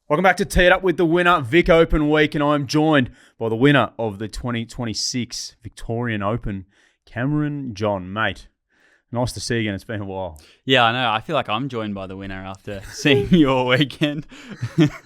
Welcome back to Tee It Up with the winner, Vic Open week, and I'm joined by the winner of the 2026 Victorian Open, Cameron John. Mate, nice to see you again. It's been a while. Yeah, I know. I feel like I'm joined by the winner after seeing your weekend.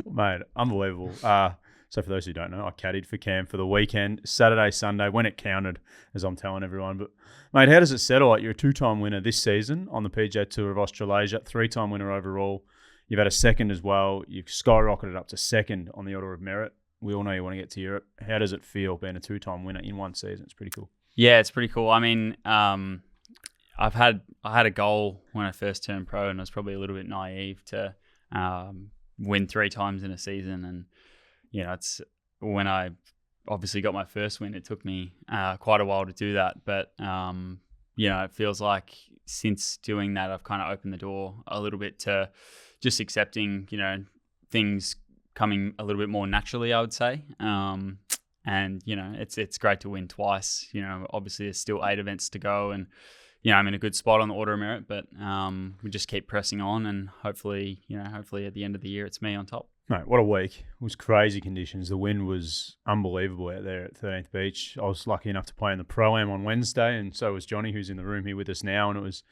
Mate, unbelievable. So for those who don't know, I caddied for Cam for the weekend, Saturday, Sunday, when it counted, as I'm telling everyone. But, mate, how does it settle? Like, you're a two-time winner this season on the PGA Tour of Australasia, three-time winner overall. You've had a second as well. You've skyrocketed up to second on the Order of Merit. We all know you want to get to Europe. How does it feel being a two-time winner in one season? It's pretty cool. Yeah, it's pretty cool. I mean, I had a goal when I first turned pro, and I was probably a little bit naive to win 3 times in a season. And it's when I obviously got my first win. It took me quite a while to do that, but it feels like since doing that, I've kind of opened the door a little bit to just accepting, things coming a little bit more naturally, I would say. And it's great to win twice. Obviously there's still 8 events to go, and I'm in a good spot on the Order of Merit, but we just keep pressing on, and hopefully at the end of the year it's me on top. Mate, what a week. It was crazy conditions. The wind was unbelievable out there at 13th Beach. I was lucky enough to play in the Pro-Am on Wednesday, and so was Johnny, who's in the room here with us now, and it was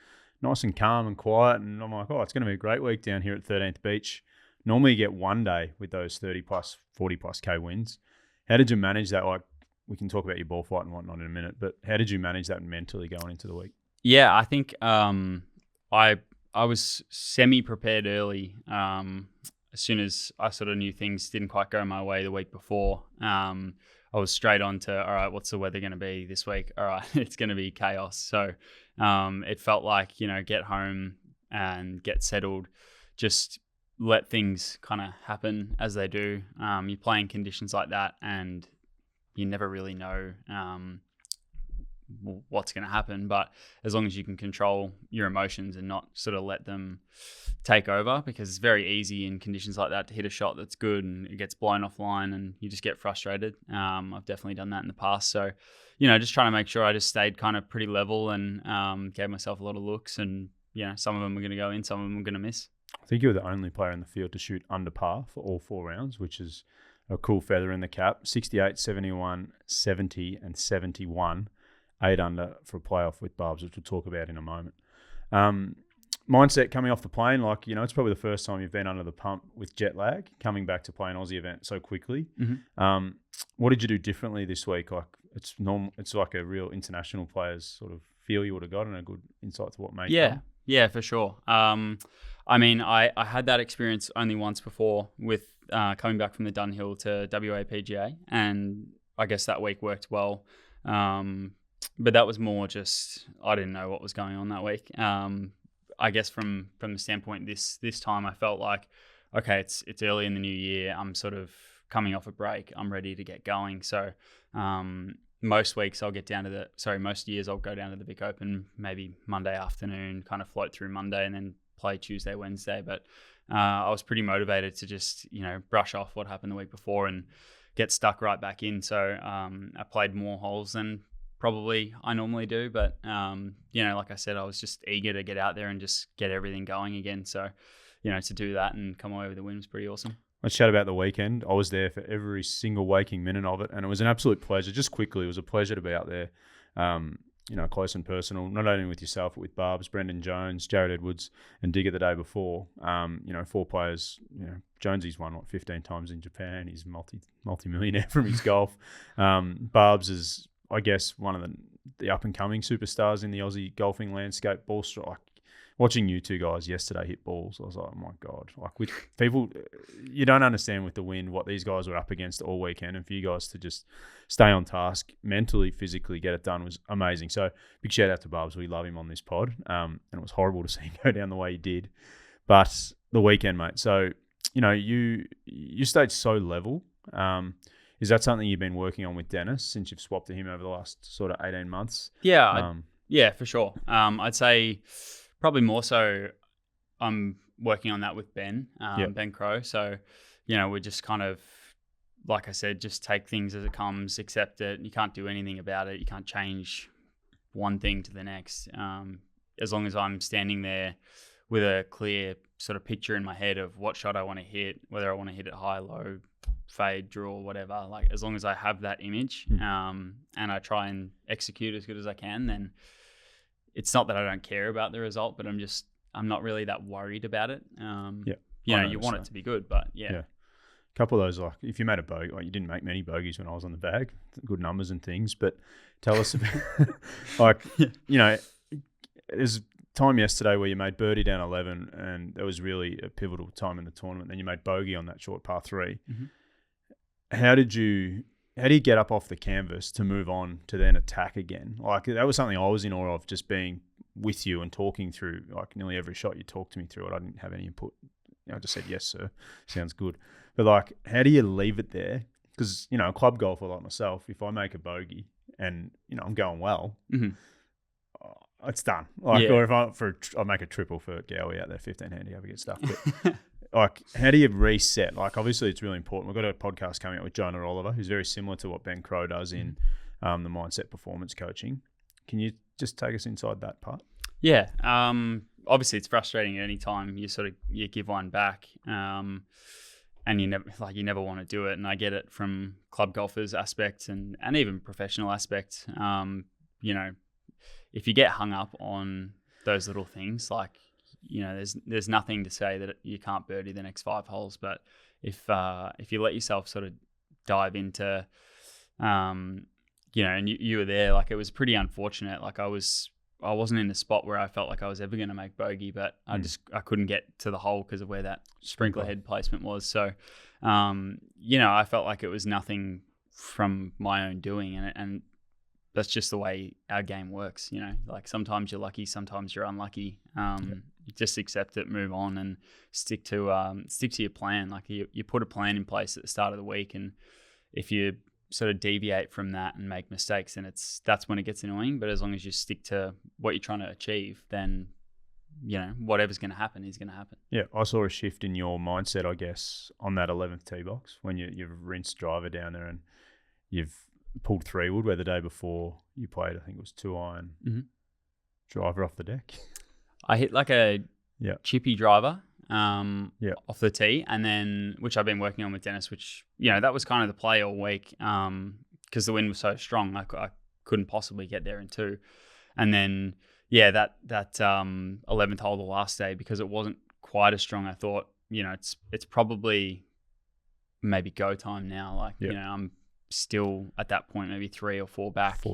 nice and calm and quiet, and I'm like, it's going to be a great week down here at 13th Beach. Normally you get one day with those 30 plus, 40 plus K wins. How did you manage that? Like, we can talk about your ball fight and whatnot in a minute, but how did you manage that mentally going into the week? Yeah, I think I was semi-prepared early. As soon as I sort of knew things didn't quite go my way the week before, I was straight on to, all right, what's the weather going to be this week? All right, it's going to be chaos. So it felt like, get home and get settled, just let things kind of happen as they do. You play in conditions like that, and you never really know what's going to happen. But as long as you can control your emotions and not sort of let them take over, because it's very easy in conditions like that to hit a shot that's good and it gets blown offline and you just get frustrated. I've definitely done that in the past. So, just trying to make sure I just stayed kind of pretty level and gave myself a lot of looks, and, some of them are going to go in, some of them are going to miss. I think you were the only player in the field to shoot under par for all 4 rounds, which is a cool feather in the cap. 68, 71, 70 and 71. 8 under for a playoff with Barbs, which we'll talk about in a moment. Mindset coming off the plane, it's probably the first time you've been under the pump with jet lag, coming back to play an Aussie event so quickly. Mm-hmm. What did you do differently this week? Like, it's normal. It's like a real international player's sort of feel you would have got, and a good insight to what made you come. Yeah, for sure. I had that experience only once before with coming back from the Dunhill to WA PGA, and I guess that week worked well. But that was more just, I didn't know what was going on that week. I guess from the standpoint this time, I felt like, okay, it's early in the new year. I'm sort of coming off a break. I'm ready to get going. So most years I'll go down to the Vic Open maybe Monday afternoon, kind of float through Monday and then play Tuesday, Wednesday. But I was pretty motivated to just, brush off what happened the week before and get stuck right back in. So I played more holes than probably I normally do, but like I said, I was just eager to get out there and just get everything going again. So, to do that and come away with the win was pretty awesome. Let's chat about the weekend. I was there for every single waking minute of it, and it was an absolute pleasure. Just quickly, it was a pleasure to be out there, close and personal, not only with yourself, but with Barbs, Brendan Jones, Jared Edwards, and Digger the day before. 4 players. Jonesy's won, 15 times in Japan. He's multi-millionaire from his golf. Barbs is, I guess, one of the up-and-coming superstars in the Aussie golfing landscape. Ball strike. Watching you two guys yesterday hit balls, I was like, oh my God. Like, with people, you don't understand with the wind what these guys were up against all weekend. And for you guys to just stay on task, mentally, physically, get it done was amazing. So big shout out to Barbs. We love him on this pod. And it was horrible to see him go down the way he did. But the weekend, mate. So, you stayed so level. Is that something you've been working on with Dennis since you've swapped to him over the last sort of 18 months? Yeah, for sure. I'd say probably more so I'm working on that with Ben, Ben Crow. So, we're just kind of, like I said, just take things as it comes, accept it. You can't do anything about it. You can't change one thing to the next. As long as I'm standing there with a clear sort of picture in my head of what shot I want to hit, whether I want to hit it high, low, fade, draw, whatever. Like as long as I have that image, and I try and execute as good as I can, then it's not that I don't care about the result, but I'm not really that worried about it. You want it to be good, but yeah. Couple of those, like if you made a bogey, like you didn't make many bogeys when I was on the bag, good numbers and things, but tell us about, like, there's time yesterday where you made birdie down 11 and that was really a pivotal time in the tournament. Then you made bogey on that short par 3. How do you get up off the canvas to move on to then attack again? Like that was something I was in awe of, just being with you and talking through like nearly every shot you talked to me through it. I didn't have any input. I just said, yes, sir. Sounds good. But like, how do you leave it there? Because, a club golfer like myself, if I make a bogey and, I'm going well, it's done. Like, or if I make a triple for Gowie out there, 15 handicap, I get stuff. But like, how do you reset? Like, obviously it's really important. We've got a podcast coming up with Jonah Oliver, who's very similar to what Ben Crow does in the mindset performance coaching. Can you just take us inside that part? Yeah. Obviously it's frustrating at any time you give one back. And you never want to do it. And I get it from club golfers aspect and even professional aspect. If you get hung up on those little things, like, there's nothing to say that you can't birdie the next 5 holes. But if you let yourself sort of dive into, and you were there, like it was pretty unfortunate. Like I wasn't in a spot where I felt like I was ever going to make bogey, but I couldn't get to the hole because of where that sprinkler head placement was. So, I felt like it was nothing from my own doing, and that's just the way our game works. Like sometimes you're lucky, sometimes you're unlucky. Just accept it, move on, and stick to your plan. Like you put a plan in place at the start of the week, and if you sort of deviate from that and make mistakes, and that's when it gets annoying. But as long as you stick to what you're trying to achieve, then whatever's going to happen is going to happen. Yeah, I saw a shift in your mindset, I guess, on that 11th tee box when you've rinsed driver down there and you've pulled 3-wood, where the day before you played, I think it was 2-iron driver off the deck. I hit like a chippy driver off the tee, and then which I've been working on with Dennis, which that was kind of the play all week because the wind was so strong. I couldn't possibly get there in 2, and then that 11th hole the last day, because it wasn't quite as strong, I thought it's probably maybe go time now. Like I'm still at that point maybe 3 or 4 back.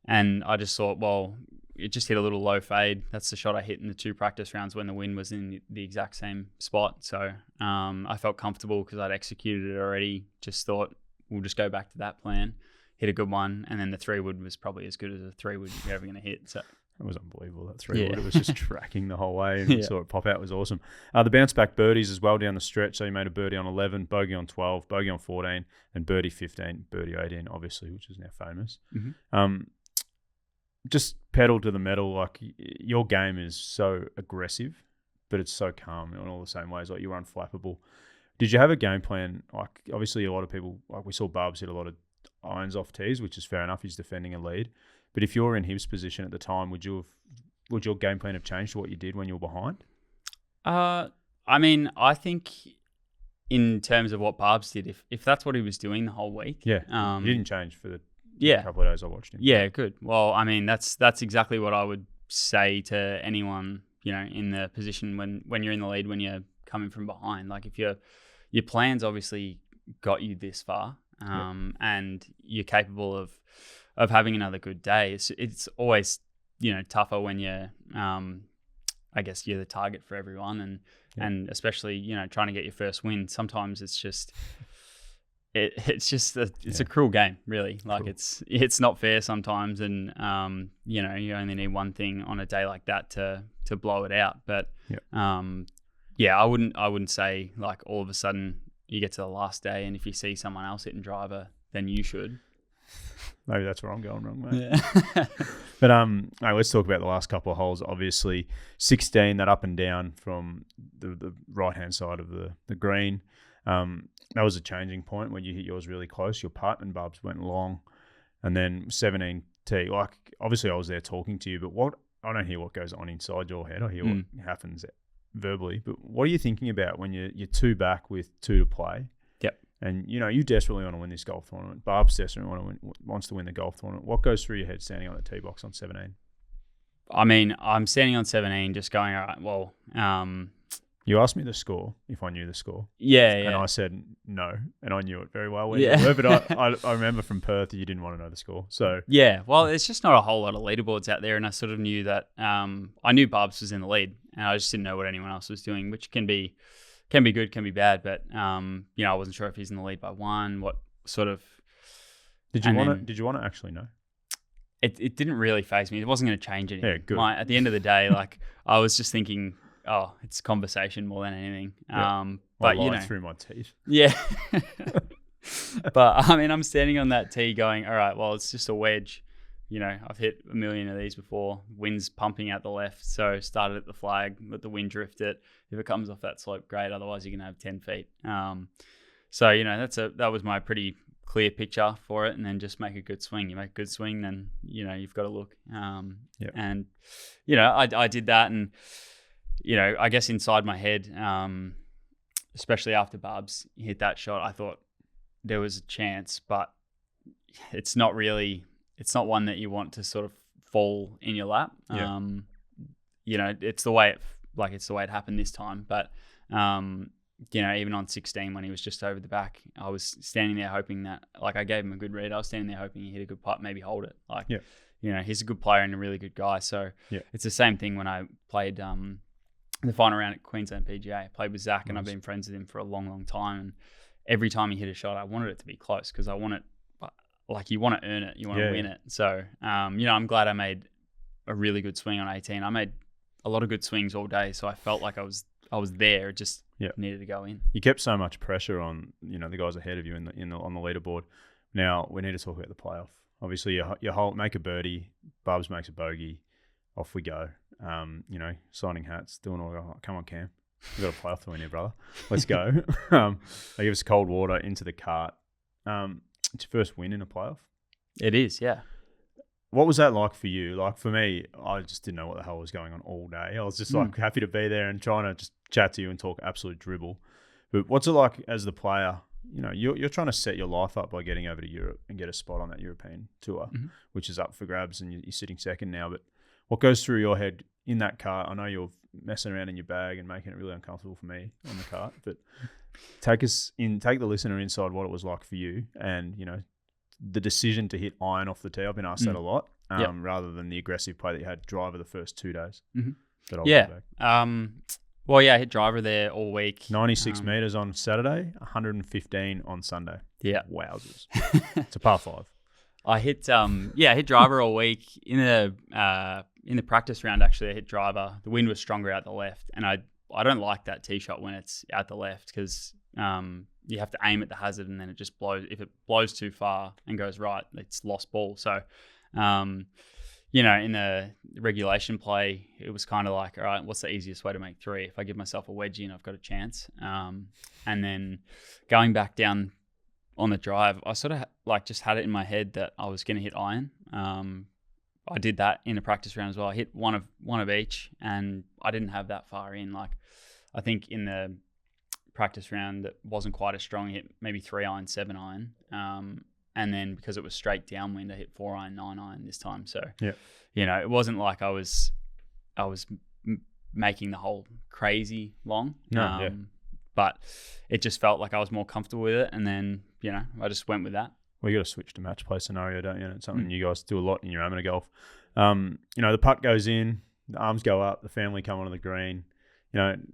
And I just thought, well, it just hit a little low fade. That's the shot I hit in the 2 practice rounds when the wind was in the exact same spot. So I felt comfortable because I'd executed it already. Just thought we'll just go back to that plan, hit a good one, and then the 3-wood was probably as good as a 3-wood you're ever going to hit. So it was unbelievable, that 3-wood. It was just tracking the whole way, and you saw it pop out. It was awesome. The bounce back birdies as well down the stretch. So you made a birdie on 11, bogey on 12, bogey on 14, and birdie 15, birdie 18, obviously, which is now famous. Just pedal to the metal. Like your game is so aggressive, but it's so calm in all the same ways. Like you're unflappable. Did you have a game plan? Like obviously a lot of people, like we saw Barbs hit a lot of irons off tees, which is fair enough. He's defending a lead. But if you're in his position at the time, would your game plan have changed to what you did when you were behind? I mean, I think in terms of what Barbs did, if that's what he was doing the whole week, he didn't change for the couple of days I watched him. Yeah, good. Well, I mean, that's exactly what I would say to anyone, in the position when you're in the lead, when you're coming from behind. Like if your plans obviously got you this far, and you're capable of having another good day. It's always tougher when you're I guess you're the target for everyone, and especially trying to get your first win. Sometimes it's just it's a cruel game, really. Like it's not fair sometimes, and you only need one thing on a day like that to blow it out. But I wouldn't say like all of a sudden you get to the last day and if you see someone else hitting driver, then you should. Maybe that's where I'm going wrong, mate. Yeah. But let's talk about the last couple of holes. Obviously, 16, that up and down from the right-hand side of the green. That was a changing point when you hit yours really close. Your putt and Barbs went long. And then 17 tee. Like, obviously, I was there talking to you, but what I don't hear what goes on inside your head. I hear what happens verbally. But what are you thinking about when you're 2 back with 2 to play? Yep. And you desperately want to win this golf tournament. Barb's desperately wants to win the golf tournament. What goes through your head standing on the tee box on 17? I mean, I'm standing on 17, just going, all right, well, you asked me the score, if I knew the score. Yeah. And I said no, and I knew it very well. But I remember from Perth you didn't want to know the score. So yeah, well, it's just not a whole lot of leaderboards out there, and I sort of knew that I knew Barbs was in the lead, and I just didn't know what anyone else was doing, which can be good, can be bad. But I wasn't sure if he's in the lead by 1. What sort of did you want to actually know? It didn't really faze me. It wasn't going to change anything. Yeah, good. At the end of the day, like I was just thinking, oh, it's conversation more than anything. Yeah. But through my teeth. Yeah. But I mean, I'm standing on that tee going, all right, well, it's just a wedge. I've hit a million of these before. Wind's pumping out the left, so started at the flag, let the wind drift it. If it comes off that slope, great. Otherwise, you're gonna have 10 feet. So that was my pretty clear picture for it, and then just make a good swing. You make a good swing, then you've got to look. And I did that, and I guess inside my head, especially after Barbs hit that shot, I thought there was a chance, but it's not one that you want to sort of fall in your lap. It's the way it happened this time. But even on 16 when he was just over the back, I was standing there hoping that, like, I gave him a good read. I was standing there hoping he hit a good putt, maybe hold it. He's a good player and a really good guy. So it's the same thing when I played the final round at Queensland PGA. I played with Zach, and I've been friends with him for a long, long time. And every time he hit a shot, I wanted it to be close because I want it. Like, you want to earn it, you want to win it. So, I'm glad I made a really good swing on 18. I made a lot of good swings all day, so I felt like I was there. It just needed to go in. You kept so much pressure on the guys ahead of you on the leaderboard. Now we need to talk about the playoff. Obviously, you make a birdie, Barbs makes a bogey, off we go. Signing hats, doing all. Oh, come on, Cam, we got a playoff to win here, brother. Let's go. They give us cold water into the cart. It's your first win in a playoff? It is, yeah. What was that like for you? Like, for me, I just didn't know what the hell was going on all day. I was just happy to be there and trying to just chat to you and talk absolute dribble. But what's it like as the player? You're trying to set your life up by getting over to Europe and get a spot on that European tour, which is up for grabs, and you're sitting second now. But what goes through your head in that cart? I know you're messing around in your bag and making it really uncomfortable for me on the cart, but take the listener inside what it was like for you, and the decision to hit iron off the tee. I've been asked that a lot, rather than the aggressive play that you had driver the first 2 days. I hit driver there all week. 96 meters on Saturday, 115 on Sunday. Yeah, wowzers! It's a par 5. I hit driver all week in the practice round. Actually, I hit driver. The wind was stronger out the left, and I don't like that tee shot when it's out the left because you have to aim at the hazard and then it just blows. If it blows too far and goes right, it's lost ball. So, in the regulation play, it was kind of like, all right, what's the easiest way to make 3? If I give myself a wedgie and I've got a chance. And then going back down on the drive, I sort of just had it in my head that I was going to hit iron. I did that in the practice round as well. I hit one of each, and I didn't have that far in. Like, I think in the practice round that wasn't quite as strong, I hit maybe 3 iron, 7 iron. And then because it was straight downwind, I hit 4 iron, 9 iron this time. So, it wasn't like I was making the hole crazy long. But it just felt like I was more comfortable with it. And then, I just went with that. Well, you got to switch to match play scenario, don't you? And it's something you guys do a lot in your amateur golf. The putt goes in, the arms go up, the family come onto the green.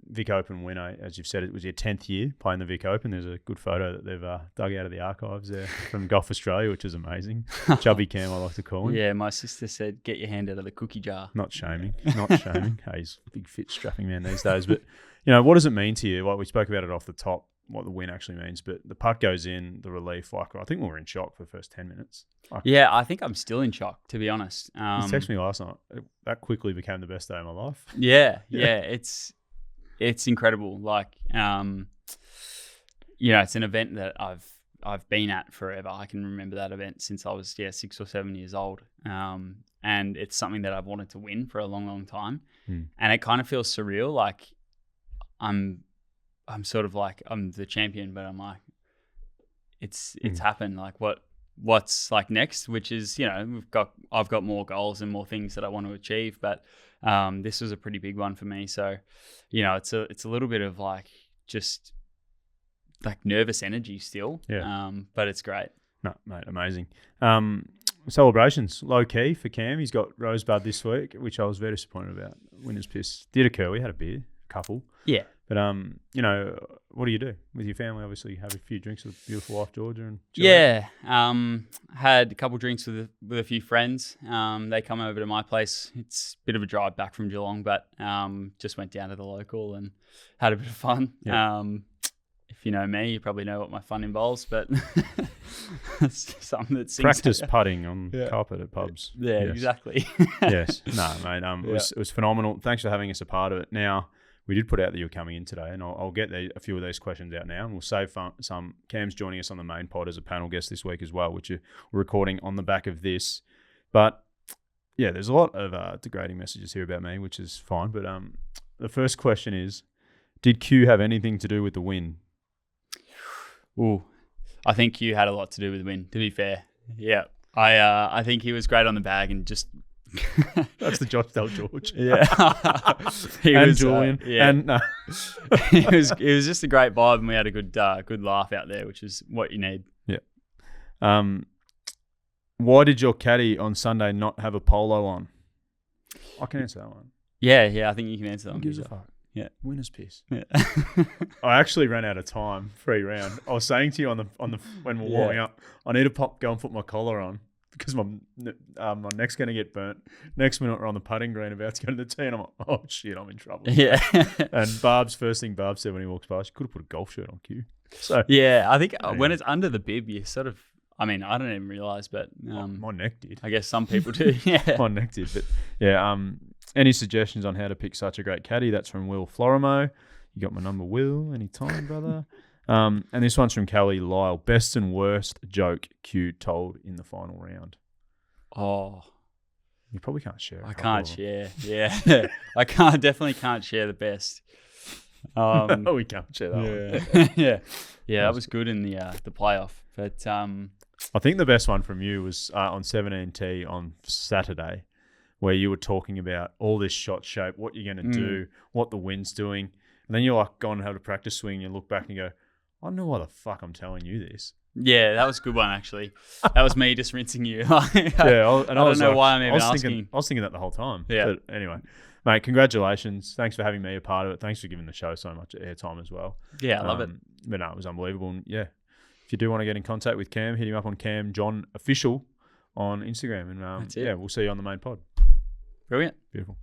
Vic Open winner, as you've said, it was your 10th year playing the Vic Open. There's a good photo that they've dug out of the archives there from Golf Australia, which is amazing. Chubby Cam, I like to call him. Yeah, my sister said, get your hand out of the cookie jar. Not shaming. Hey, he's a big, fit, strapping man these days. But, what does it mean to you? Like, we spoke about it off the top, what the win actually means. But the putt goes in, the relief, I think we were in shock for the first 10 minutes. I think I'm still in shock, to be honest. You texted me last night. That quickly became the best day of my life. Yeah. It's incredible. Like, it's an event that I've I've been at forever. I can remember that event since I was 6 or 7 years old, and it's something that I've wanted to win for a long, long time. And it kind of feels surreal. Like I'm sort of like I'm the champion, but I'm like it's happened. Like what's like next? Which is I've got more goals and more things that I want to achieve, but this was a pretty big one for me. So it's a little bit of like just like nervous energy still. But it's great. No, mate, amazing. Celebrations, low key for Cam. He's got Rosebud this week, which I was very disappointed about. Winner's piss did occur. We had a beer, a couple. Yeah. But what do you do with your family? Obviously, you have a few drinks with beautiful wife Georgia and had a couple drinks with a few friends. They come over to my place. It's a bit of a drive back from Geelong, but just went down to the local and had a bit of fun. Yeah. If you know me, you probably know what my fun involves, but it's something that practice putting on carpet at pubs. Yeah, yes. Exactly. Yes, no, mate. It was phenomenal. Thanks for having us a part of it. Now, we did put out that you were coming in today, and I'll get a few of these questions out now, and we'll save some. Cam's joining us on the main pod as a panel guest this week as well, which we're recording on the back of this. But yeah, there's a lot of degrading messages here about me, which is fine. But the first question is, did Q have anything to do with the win? Ooh, I think Q had a lot to do with the win, to be fair. Yeah. I think he was great on the bag and just... That's the Josh Del George. Yeah. Julian. And no. it was just a great vibe, and we had a good laugh out there, which is what you need. Yeah. Why did your caddy on Sunday not have a polo on? I can answer that one. Yeah, I think you can answer that one. Who gives a fuck? Yeah. Winner's piss. Yeah. I actually ran out of time, free round. I was saying to you on the when we were warming up, I need to go and put my collar on because my neck's going to get burnt. Next minute we're on the putting green about to go to the tee, and I'm like, oh shit, I'm in trouble. Yeah. And first thing Barb said when he walks past, you could have put a golf shirt on Q. So yeah, I think when it's under the bib, you sort of, I mean, I don't even realise, but my neck did. I guess some people do. Yeah. My neck did, but yeah. Any suggestions on how to pick such a great caddy? That's from Will Florimo. You got my number, Will. Anytime, brother. And this one's from Kelly Lyle. Best and worst joke Q told in the final round. Oh, you probably can't share. I can't share. Yeah, I definitely can't share the best. No, we can't share that one. Yeah. That was good in the playoff. But I think the best one from you was on 17T on Saturday, where you were talking about all this shot shape, what you're going to do, what the wind's doing. And then you're like going to have a practice swing and you look back and you go, I don't know why the fuck I'm telling you this. Yeah, that was a good one, actually. That was me just rinsing you. I don't know why I'm even asking. I was thinking that the whole time. Yeah. But anyway, mate, congratulations. Thanks for having me a part of it. Thanks for giving the show so much airtime as well. Yeah, I love it. But no, it was unbelievable. And yeah, if you do want to get in contact with Cam, hit him up on Cam John Official on Instagram. And That's it. we'll see you on the main pod. Brilliant. Beautiful.